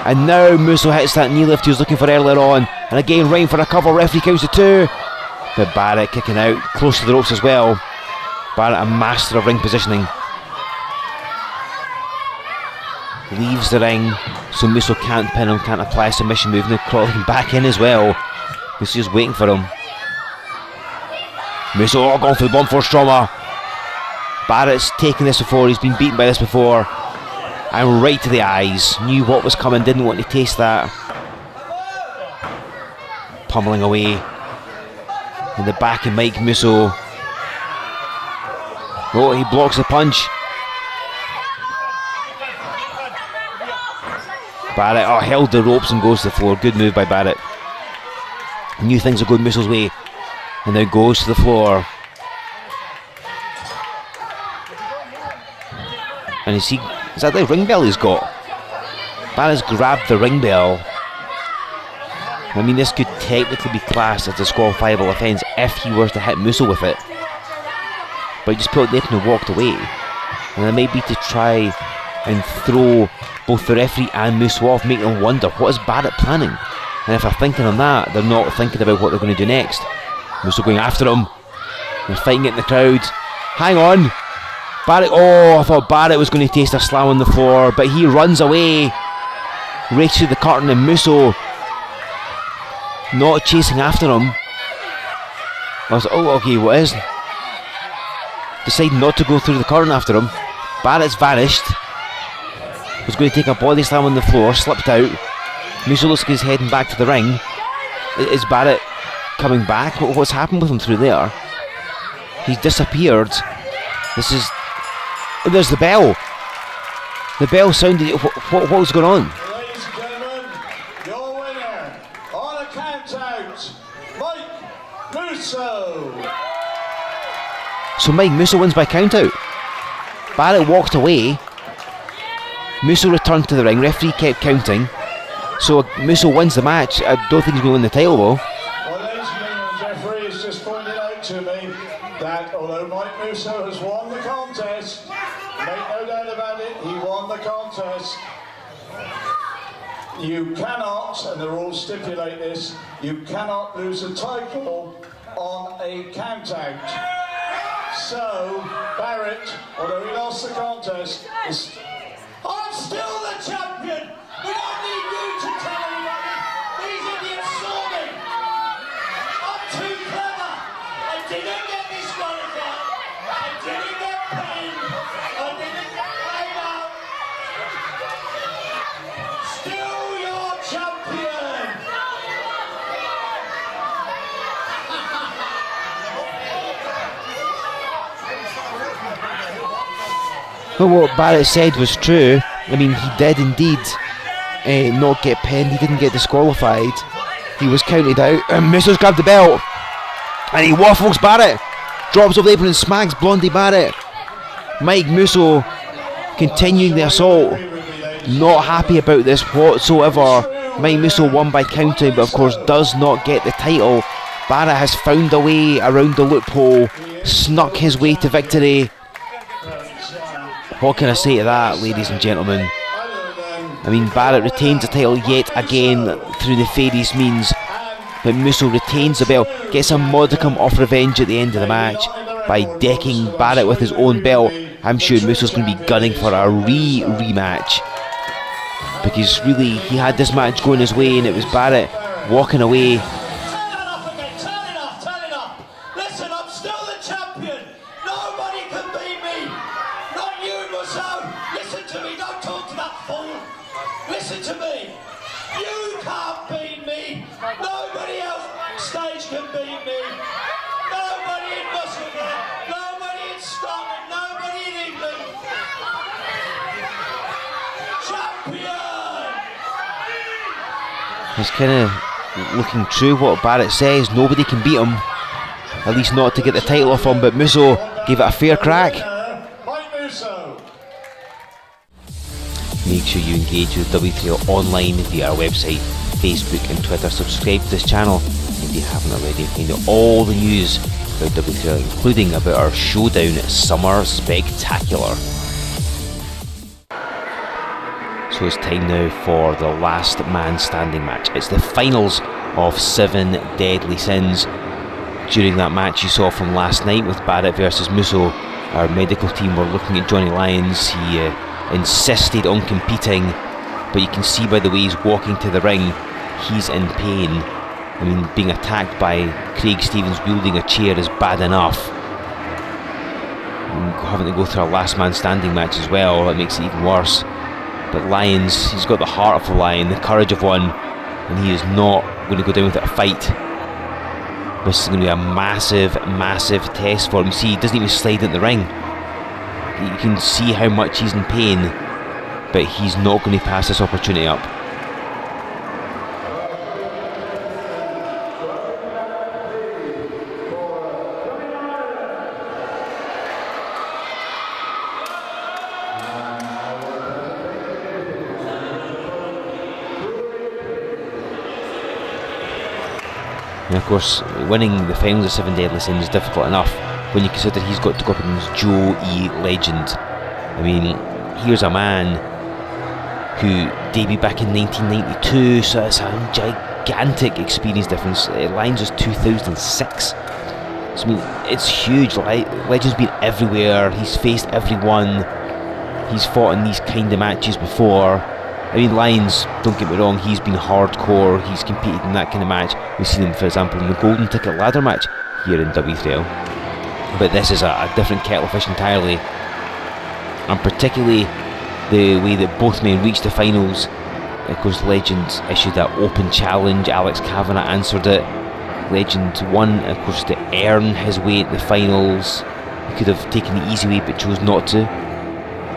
Speaker 1: And now Musso hits that knee lift he was looking for earlier on. And again, right for a cover. Referee counts to 2. But Barratt kicking out close to the ropes as well. Barratt, a master of ring positioning. Leaves the ring, so Musso can't pin him, can't apply a submission move. Now crawling back in as well. Musso just waiting for him. Musso going for the bomb force trauma. Barrett's taken this before, he's been beaten by this before. And right to the eyes. Knew what was coming, didn't want to taste that. Pummeling away. In the back of Mike Musso. Oh, he blocks the punch. Barratt held the ropes and goes to the floor. Good move by Barratt. Knew things were going Musso's way. And now goes to the floor. And is that the ring bell he's got? Barrett's grabbed the ring bell. I mean, this could technically be classed as a disqualifiable offence if he were to hit Musso with it. But he just put it there and walked away. And it may be to try and throw both the referee and Musso off, making them wonder, what is Barratt planning? And if they're thinking on that, they're not thinking about what they're going to do next. Musso going after him. They're fighting it in the crowd. Hang on. Barratt, I thought Barratt was going to taste a slam on the floor, but he runs away. Races through the curtain, and Musso not chasing after him. I was like, okay, what is? Decided not to go through the curtain after him. Barrett's vanished. Was going to take a body slam on the floor, slipped out. Musso looks like he's heading back to the ring. Is Barratt coming back? What's happened with him through there? He's disappeared. There's the bell. The bell sounded. What was going on?
Speaker 2: Ladies and gentlemen, your winner on a count out, Mike Musso.
Speaker 1: So Mike Musso wins by count out. Barratt walked away. Musso returned to the ring. Referee kept counting. So Musso wins the match. I don't think he's going to win the title though.
Speaker 2: Well, ladies and gentlemen, the referee has just pointed out to me that although Mike Musso has won the contest, make no doubt about it, he won the contest. You cannot, and the rules stipulate this, you cannot lose a title on a count out. So, Barratt, although he lost the contest, is I'm still the champion! We don't need you to tell anybody! These idiots saw me! I'm too clever! I didn't get disqualified! I didn't get paid! I didn't get paid out! Still your champion!
Speaker 1: Well, what Barratt said was true. I mean, he did indeed not get pinned. He didn't get disqualified. He was counted out. Musso's grabbed the belt. And he waffles Barratt. Drops over the apron and smacks Blondie Barratt. Mike Musso continuing the assault. Not happy about this whatsoever. Mike Musso won by counting, but of course does not get the title. Barratt has found a way around the loophole. Snuck his way to victory. What can I say to that, ladies and gentlemen? I mean, Barratt retains the title yet again through nefarious means, but Musso retains the belt, gets a modicum of revenge at the end of the match by decking Barratt with his own belt. I'm sure Musso's going to be gunning for a rematch, because really he had this match going his way and it was Barratt walking away.
Speaker 2: Turn it off again, turn it off! Listen, I'm still the
Speaker 3: listen to me. You can't beat me. Nobody else stage can beat me. Nobody in Musselburgh, nobody in Scotland, nobody in England. Champion!
Speaker 1: He's kind of looking true what Barratt says. Nobody can beat him. At least not to get the title off him, but Musso gave it a fair crack.
Speaker 2: Mike Musso.
Speaker 1: Make sure you engage with W3L online via our website, Facebook and Twitter. Subscribe to this channel if you haven't already. Find out all the news about W3L, including about our Showdown Summer Spectacular. So it's time now for the last man standing match. It's the finals of 7 Deadly Sins. During that match you saw from last night with Barratt versus Musso, our medical team were looking at Johnny Lyons. He insisted on competing, but you can see by the way he's walking to the ring, he's in pain. I mean, being attacked by Craig Stevens wielding a chair is bad enough. And having to go through a last man standing match as well, that makes it even worse. But Lyons, he's got the heart of a lion, the courage of one, and he is not going to go down without a fight. This is going to be a massive, massive test for him. You see, he doesn't even slide in the ring. You can see how much he's in pain, but he's not going to pass this opportunity up. And of course, winning the finals of 7 Deadly Sins is difficult enough when you consider he's got to go up against Joe E. Legend. I mean, here's a man who debuted back in 1992, so it's a gigantic experience difference. Lyons was 2006. So I mean, it's huge. Legend's been everywhere, he's faced everyone, he's fought in these kind of matches before. I mean, Lyons, don't get me wrong, he's been hardcore, he's competed in that kind of match. We've seen him, for example, in the Golden Ticket ladder match here in W3L. But this is a different kettle of fish entirely. And particularly the way that both men reached the finals. Of course, Legend issued that open challenge, Alex Kavanagh answered it. Legend won, of course, to earn his way at the finals. He could have taken the easy way, but chose not to.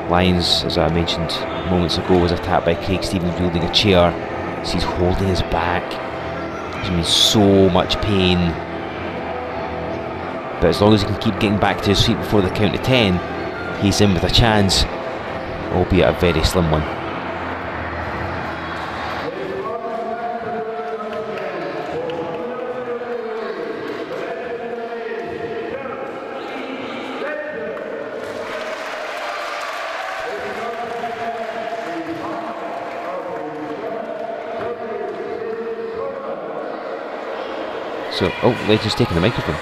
Speaker 1: Lyons, as I mentioned moments ago, was attacked by Craig Stevens wielding a chair. So he's holding his back. He's in so much pain. But as long as he can keep getting back to his feet before the count of 10, he's in with a chance, albeit a very slim one. So, Legend's taking the microphone.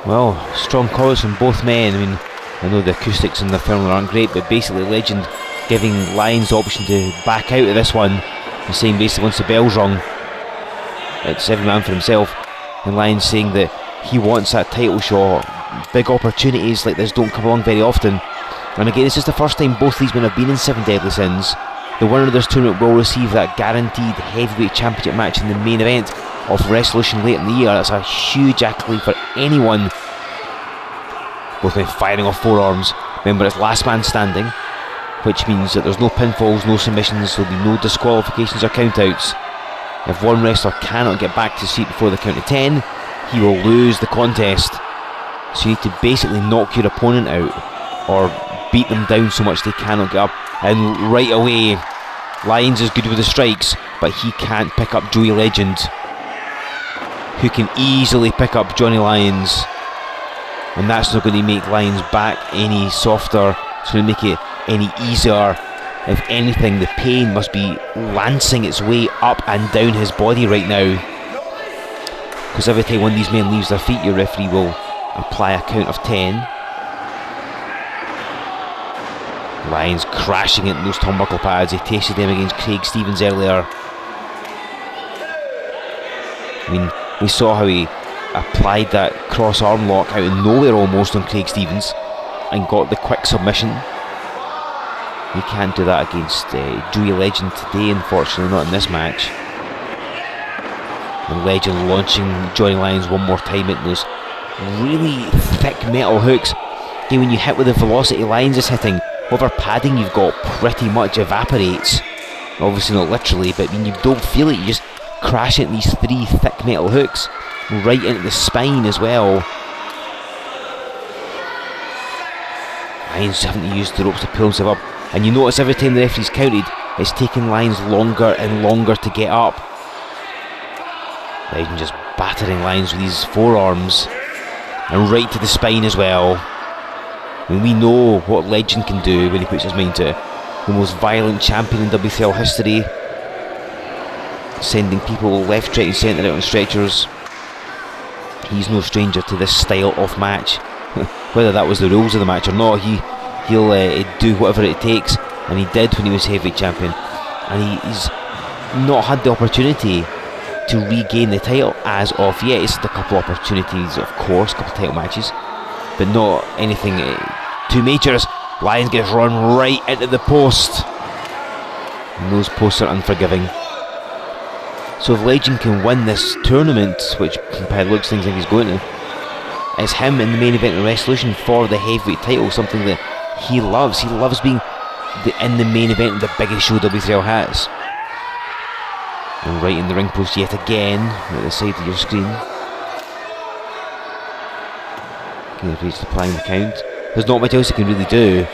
Speaker 1: Well, strong comments from both men. I mean, I know the acoustics in the film aren't great, but basically Legend giving Lyons the option to back out of this one and saying basically once the bell's rung, it's every man for himself, and Lyons saying that he wants that title shot. Big opportunities like this don't come along very often, and again, it's just the first time both these men have been in 7 Deadly Sins. The winner of this tournament will receive that guaranteed heavyweight championship match in the main event of Wrestlution late in the year. That's a huge accolade for anyone. Both men firing off forearms. Remember, it's last man standing, which means that there's no pinfalls, no submissions, there'll be no disqualifications or countouts. If one wrestler cannot get back to his feet before the count of 10, he will lose the contest. So you need to basically knock your opponent out or beat them down so much they cannot get up. And right away, Lyons is good with the strikes, but he can't pick up Joey Legend, who can easily pick up Johnny Lyons. And that's not going to make Lyons' back any softer. It's going to make it any easier. If anything, the pain must be lancing its way up and down his body right now. Because every time one of these men leaves their feet, your referee will apply a count of 10. Lyons crashing into those turnbuckle pads. He tasted them against Craig Stevens earlier. I mean, we saw how he applied that cross arm lock out of nowhere almost on Craig Stevens and got the quick submission. He can't do that against Joey Legend today, unfortunately, not in this match. And Legend launching Johnny Lyons one more time at those really thick metal hooks. Okay, when you hit with the velocity Lyons is hitting, whatever padding you've got pretty much evaporates. Obviously not literally, but when you don't feel it, you just crash into these 3 thick metal hooks right into the spine as well. Lyons having to use the ropes to pull himself up, and you notice every time the referee's counted, it's taking Lyons longer and longer to get up. Legend just battering Lyons with these forearms and right to the spine as well. I mean, we know what Legend can do when he puts his mind to it. The most violent champion in W3L history, sending people left, right and centre out on stretchers. He's no stranger to this style of match. Whether that was the rules of the match or not, he'll do whatever it takes, and he did when he was heavyweight champion. And he's not had the opportunity to regain the title as of yet. He's had a couple opportunities, of course, a couple of title matches, but not anything too major. Lyons gets run right into the post, and those posts are unforgiving. So if Legend can win this tournament, which by the looks things like he's going to, it's him in the main event of Wrestlution for the heavyweight title, something that he loves. He loves being in the main event of the biggest show W3L has. And right in the ring post yet again, at the side of your screen. Okay, he's applying the count. There's not much else he can really do,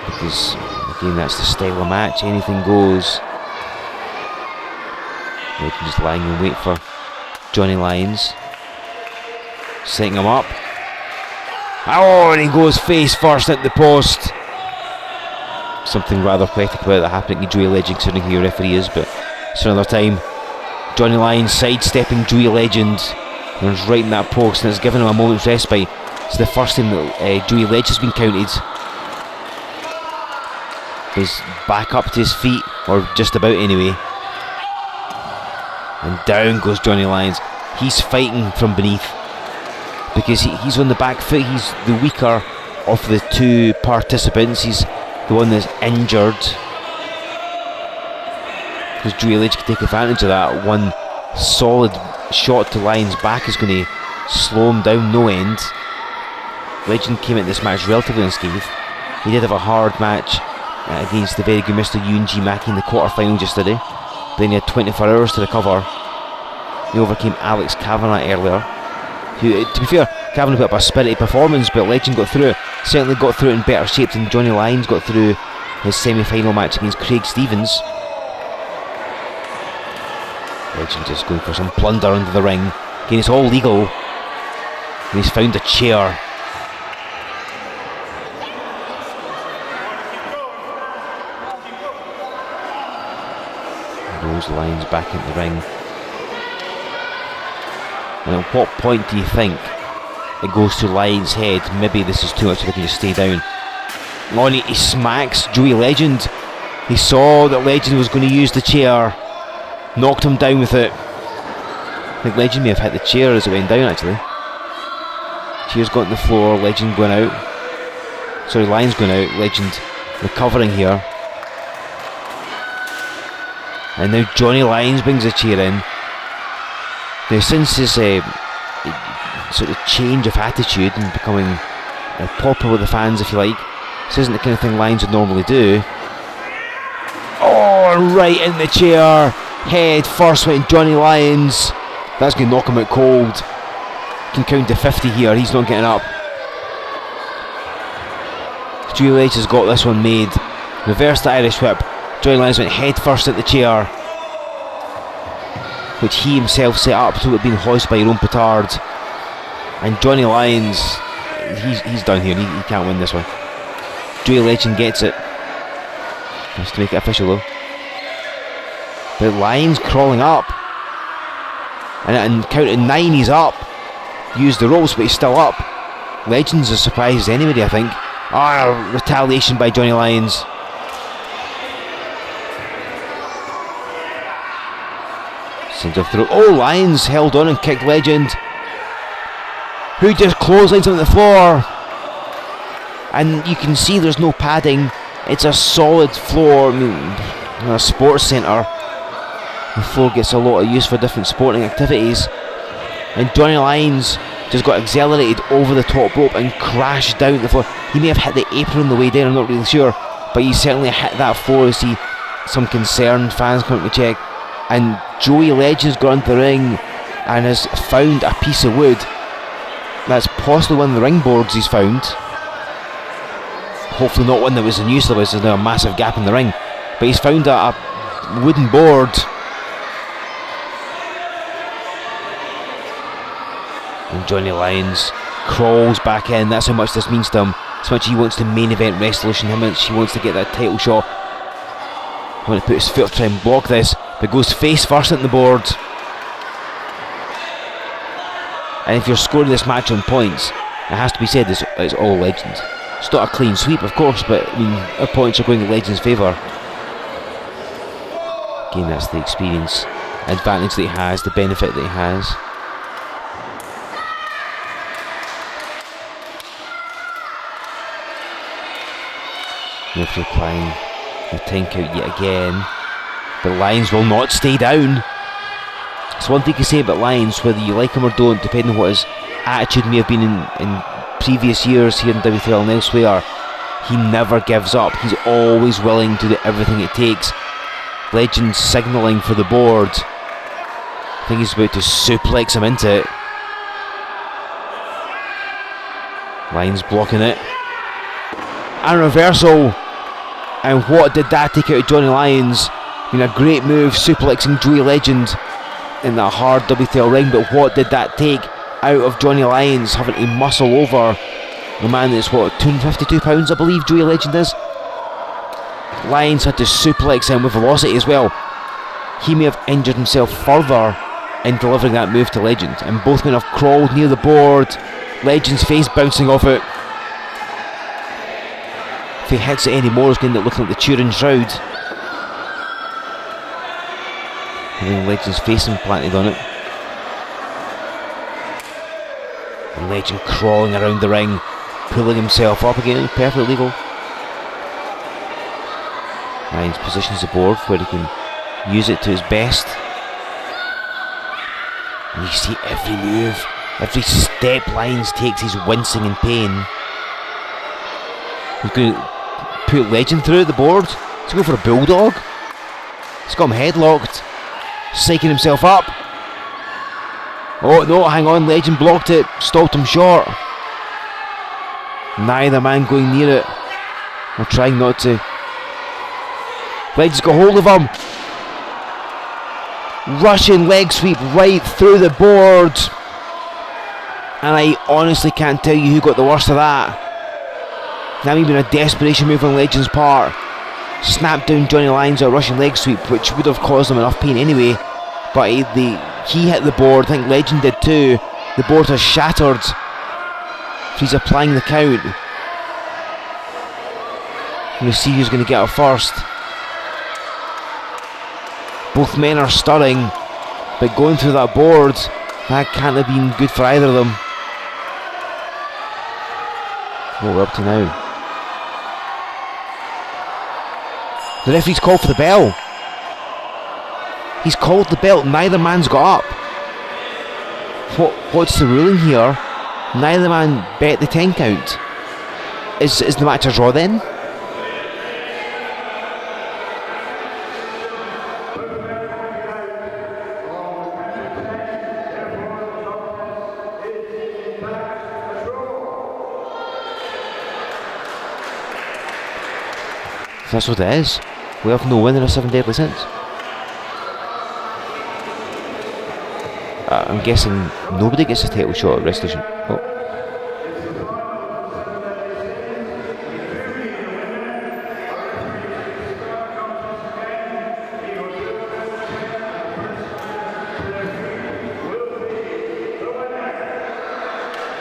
Speaker 1: because again, that's the style of match. Anything goes. They can just lying in wait for Johnny Lyons, setting him up. Oh, and he goes face first at the post. Something rather poetic about that happening to Joey Legend, considering who your referee is, but it's another time. Johnny Lyons sidestepping Joey Legend, and it's right in that post, and it's given him a moment's respite. It's the first time that Joey Legend has been counted. He's back up to his feet, or just about anyway. And down goes Johnny Lyons. He's fighting from beneath, because he's on the back foot. He's the weaker of the two participants. He's the one that's injured, because Joey Legend can take advantage of that. One solid shot to Lyons' back is going to slow him down no end. Legend came into this match relatively unscathed. He did have a hard match against the very good Mr. UNG Mackey in the quarter-final just today. Then he had 24 hours to recover. He overcame Alex Kavanagh earlier, who, to be fair, Kavanagh put up a spirited performance, but Legend got through it. Certainly got through it in better shape than Johnny Lyons got through his semi-final match against Craig Stevens. Legend just going for some plunder under the ring. Again, it's all legal. And he's found a chair. Those Lyons back into the ring. And at what point do you think it goes to Lyons' head? Maybe this is too much, if they can just stay down. Oh, and he smacks Joey Legend. He saw that Legend was going to use the chair, knocked him down with it. I think Legend may have hit the chair as it went down, actually. Chair's got on the floor, Legend going out. Sorry, Lyons going out, Legend recovering here. And now Johnny Lyons brings the chair in. Now, since his sort of change of attitude and becoming popular with the fans, if you like, this isn't the kind of thing Lyons would normally do. Oh, right in the chair, head first went Johnny Lyons. That's going to knock him out cold. Can count to 50 here, he's not getting up. Joey Legend has got this one made. Reverse the Irish whip. Johnny Lyons went head first at the chair, which he himself set up so it had been hoisted by your own petard. And Johnny Lyons, he's done here, he can't win this one. Joey Legend gets it. Has to make it official though. But Lyons crawling up. And counting 9, he's up. Used the ropes, but he's still up. Legend's as surprised as anybody, I think. Retaliation by Johnny Lyons. Sends off the rope. Oh, Lyons held on and kicked Legend, who just clotheslines him on the floor. And you can see there's no padding. It's a solid floor. I mean, in a sports centre, the floor gets a lot of use for different sporting activities. And Johnny Lyons just got accelerated over the top rope and crashed down the floor. He may have hit the apron on the way down, I'm not really sure, but he certainly hit that floor. You see some concerned fans coming to check. And Joey Legend's gone into the ring and has found a piece of wood. That's possibly one of the ring boards he's found. Hopefully not one that was in use, otherwise there's now a massive gap in the ring. But he's found a wooden board. And Johnny Lyons crawls back in. That's how much this means to him. How much he wants to main event Wrestlution, how much he wants to get that title shot. I want to put his foot up to try and block this, but goes face first on the board. And if you're scoring this match on points, it has to be said it's all Legend. It's not a clean sweep, of course, but I mean, our points are going in Legend's favour. Again, that's the experience, advantage that he has, the benefit that he has. Referee applying the 10 count yet again, but Lyons will not stay down. It's one thing to say about Lyons, whether you like him or don't, depending on what his attitude may have been in previous years here in W3L and elsewhere. He never gives up. He's always willing to do everything it takes. Legend signalling for the board. I think he's about to suplex him into it. Lyons blocking it. And reversal. And what did that take out of Johnny Lyons? I mean, a great move, suplexing Joey Legend in that hard W3L ring, but what did that take out of Johnny Lyons, having to muscle over the man that's, what, 252 pounds, I believe Joey Legend is? Lyons had to suplex him with velocity as well. He may have injured himself further in delivering that move to Legend, and both men have crawled near the board. Legend's face bouncing off it. If he hits it anymore, it's going to look like the Turin Shroud. And then Legend's face implanted on it. And Legend crawling around the ring, pulling himself up again, perfectly legal. Lyons positions the board where he can use it to his best. And you see every move, every step Lyons takes, he's wincing in pain. He's going to put Legend through the board. He's going for a bulldog. He's got him headlocked, psyching himself up. Oh no, hang on, Legend blocked it, stopped him short. Neither man going near it, or trying not to. Legend's got hold of him. Russian leg sweep right through the board. And I honestly can't tell you who got the worst of that. That may have been a desperation move on Legend's part. Snapped down Johnny Lyons a Russian leg sweep, which would have caused him enough pain anyway. But the He hit the board, I think Legend did too. The board has shattered. He's applying the count. We'll see who's going to get up first. Both men are stirring, but going through that board, that can't have been good for either of them. What we're up to now. The referee's called for the bell. He's called the bell. Neither man's got up. What's the ruling here? Neither man bet the 10 count. Is the match a draw then? That's what it is. We have no winner of 7 Deadly Sins. I'm guessing nobody gets a title shot at Wrestlution. Oh.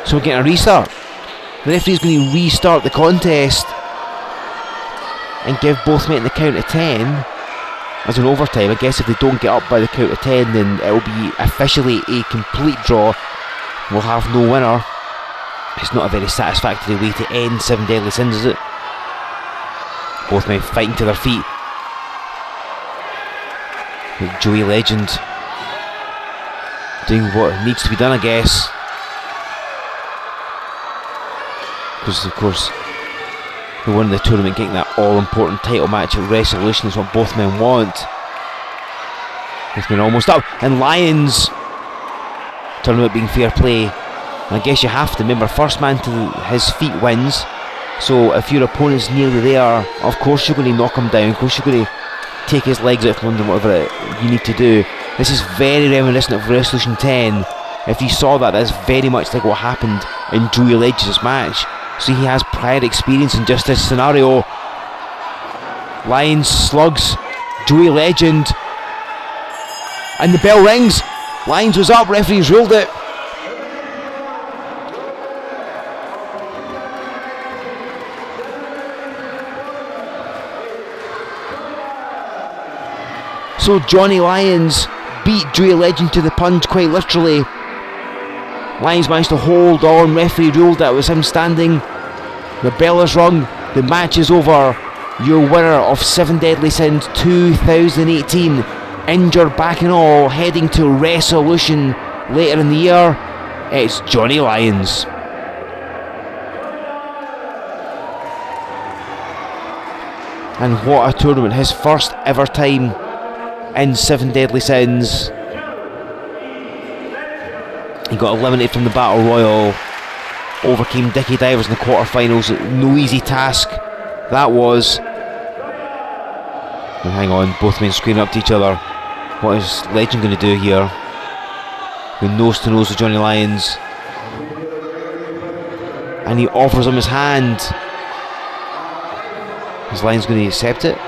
Speaker 1: So we're getting a restart. The referee's going to restart the contest and give both men the count of 10 as an overtime. I guess if they don't get up by the count of 10, then it will be officially a complete draw. We'll have no winner. It's not a very satisfactory way to end 7 Deadly Sins, is it? Both men fighting to their feet. With Joey Legend doing what needs to be done, I guess. Because of course, the winner of the tournament getting that all-important title match at Wrestlution is what both men want. Both men almost up, and Lyons talking about being fair play. And I guess you have to remember, first man to his feet wins. So if your opponent's nearly there, of course you're going to knock him down. Of course you're going to take his legs out from under, whatever you need to do. This is very reminiscent of Wrestlution X. If you saw that, that's very much like what happened in Joey Legend's match. So he has prior experience in just this scenario. Lyons slugs Joey Legend, and the bell rings. Lyons was up, referees ruled it. So Johnny Lyons beat Joey Legend to the punch, quite literally. Lyons managed to hold on, referee ruled that it was him standing. The bell is rung, the match is over. Your winner of 7 Deadly Sins 2018, injured back and all, heading to Wrestlution later in the year, it's Johnny Lyons. And what a tournament, his first ever time in 7 Deadly Sins. He got eliminated from the Battle Royal, overcame Dickie Divers in the quarterfinals. No easy task that was. And hang on, both men screaming up to each other. What is Legend going to do here? Going nose to nose with Johnny Lyons, and he offers him his hand. Is Lyons going to accept it?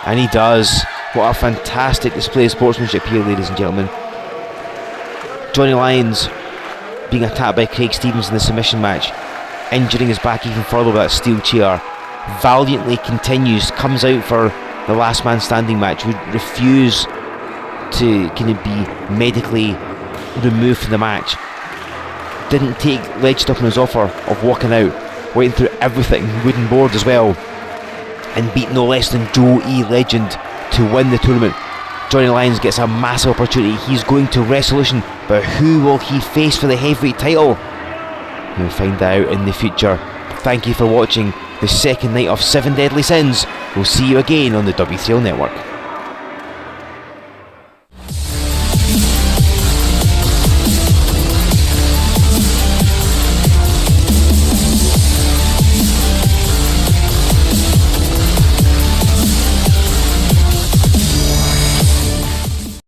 Speaker 1: And he does. What a fantastic display of sportsmanship here, ladies and gentlemen. Johnny Lyons being attacked by Craig Stevens in the submission match, injuring his back even further with that steel chair. Valiantly continues, comes out for the last man standing match, would refuse to kind of be medically removed from the match. Didn't take Legend up on his offer of walking out, went through everything, wooden board as well, and beat no less than Joe E. Legend to win the tournament. Johnny Lyons gets a massive opportunity. He's going to Wrestlution, but who will he face for the heavyweight title? We'll find out in the future. Thank you for watching the second night of 7 Deadly Sins. We'll see you again on the W3L Network.